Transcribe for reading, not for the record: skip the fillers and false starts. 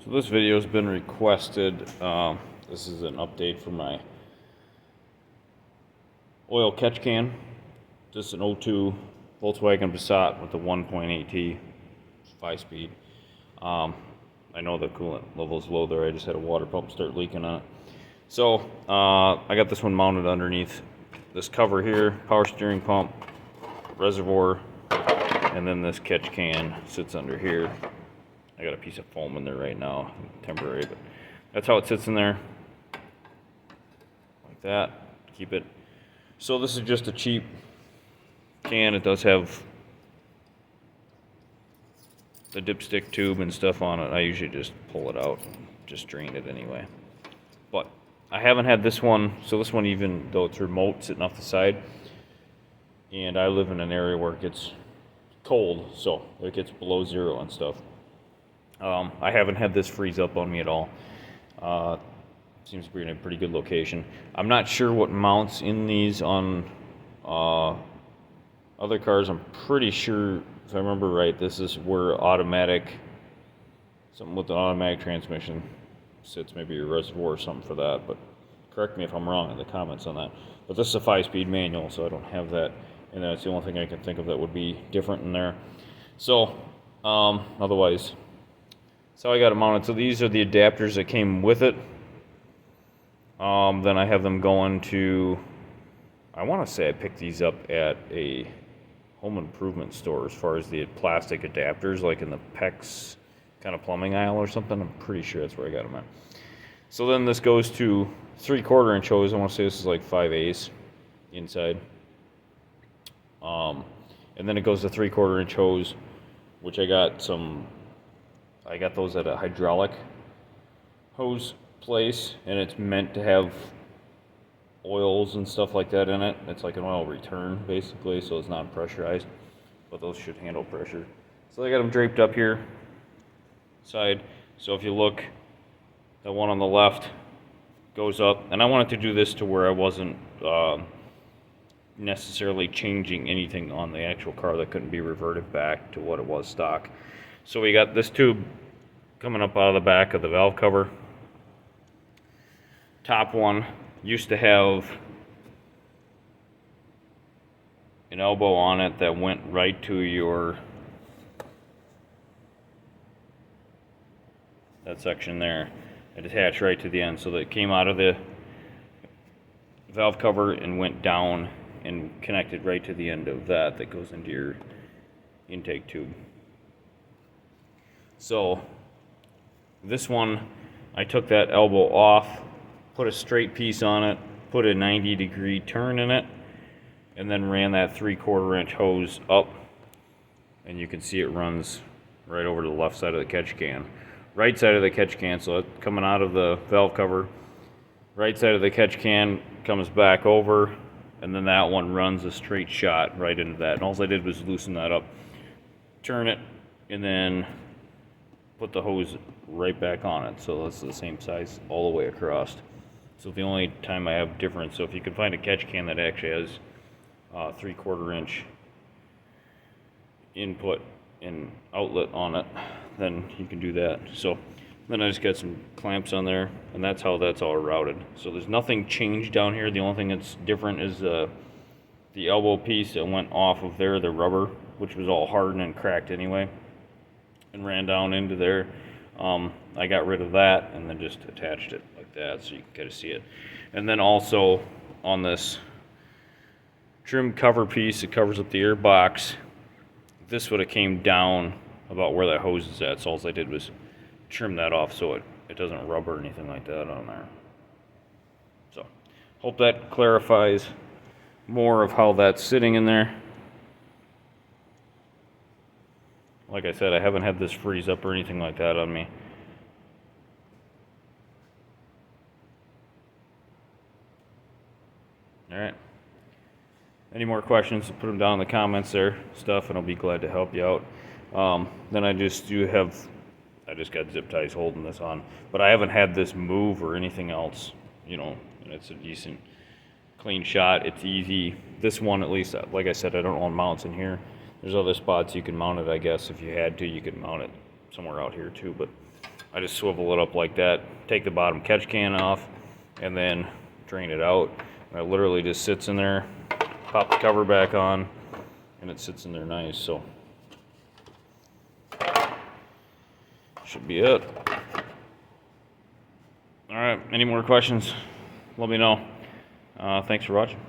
So this video has been requested. This is an update for my oil catch can. This is an 02 Volkswagen Passat with a 1.8T 5-speed. I know the coolant level is low there. I just had a water pump start leaking on it. So I got this one mounted underneath this cover here, power steering pump, reservoir, and then this catch can sits under here. I got a piece of foam in there right now, temporary, but that's how it sits in there, like that. Keep it. So this is just a cheap can. It does have the dipstick tube and stuff on it. I usually just pull it out and just drain it anyway. But I haven't had this one, so this one, even though it's remote, sitting off the side, and I live in an area where it gets cold, so it gets below zero and stuff. I haven't had this freeze up on me at all. Seems to be in a pretty good location. I'm not sure what mounts in these on other cars. I'm pretty sure, if I remember right, this is where automatic, something with an automatic transmission sits, maybe a reservoir or something for that, but correct me if I'm wrong in the comments on that. But this is a 5-speed manual, so I don't have that, and that's the only thing I can think of that would be different in there. So, otherwise, so I got it mounted. So these are the adapters that came with it. Then I have them going to, I want to say I picked these up at a home improvement store as far as the plastic adapters, like in the PEX kind of plumbing aisle or something. I'm pretty sure that's where I got them at. So then this goes to 3/4 inch hose. I want to say this is like 5/8 inside. And then it goes to 3/4 inch hose, which I got those at a hydraulic hose place, and it's meant to have oils and stuff like that in it. It's like an oil return basically, so it's not pressurized, but those should handle pressure. So I got them draped up here side. So if you look, the one on the left goes up, and I wanted to do this to where I wasn't necessarily changing anything on the actual car that couldn't be reverted back to what it was stock. So we got this tube coming up out of the back of the valve cover. Top one used to have an elbow on it that went right to that section there. It attached right to the end, so that it came out of the valve cover and went down and connected right to the end of that goes into your intake tube. So this one, I took that elbow off, put a straight piece on it, put a 90-degree turn in it, and then ran that 3/4 inch hose up, and you can see it runs right over to the left side of the catch can. Right side of the catch can, so it's coming out of the valve cover. Right side of the catch can comes back over, and then that one runs a straight shot right into that. And all I did was loosen that up, turn it, and then put the hose right back on it. So that's the same size all the way across. So the only time I have difference, so if you can find a catch can that actually has 3/4 inch input and outlet on it, then you can do that. So then I just got some clamps on there, and that's how that's all routed. So there's nothing changed down here. The only thing that's different is the elbow piece that went off of there, the rubber, which was all hardened and cracked anyway, and ran down into there. I got rid of that and then just attached it like that, so you can kind of see it. And then also on this trim cover piece that covers up the air box, this would have came down about where that hose is at, so all I did was trim that off so it doesn't rub or anything like that on there. So hope that clarifies more of how that's sitting in there. Like I said, I haven't had this freeze up or anything like that on me. Alright. Any more questions, put them down in the comments there, stuff, and I'll be glad to help you out. Then I just got zip ties holding this on, but I haven't had this move or anything else, and it's a decent, clean shot. It's easy. This one, at least, like I said, I don't own mounts in here. There's other spots you can mount it, I guess. If you had to, you could mount it somewhere out here too, but I just swivel it up like that, take the bottom catch can off, and then drain it out. And it literally just sits in there, pop the cover back on, and it sits in there nice. So should be it. All right, any more questions, let me know. Thanks for watching.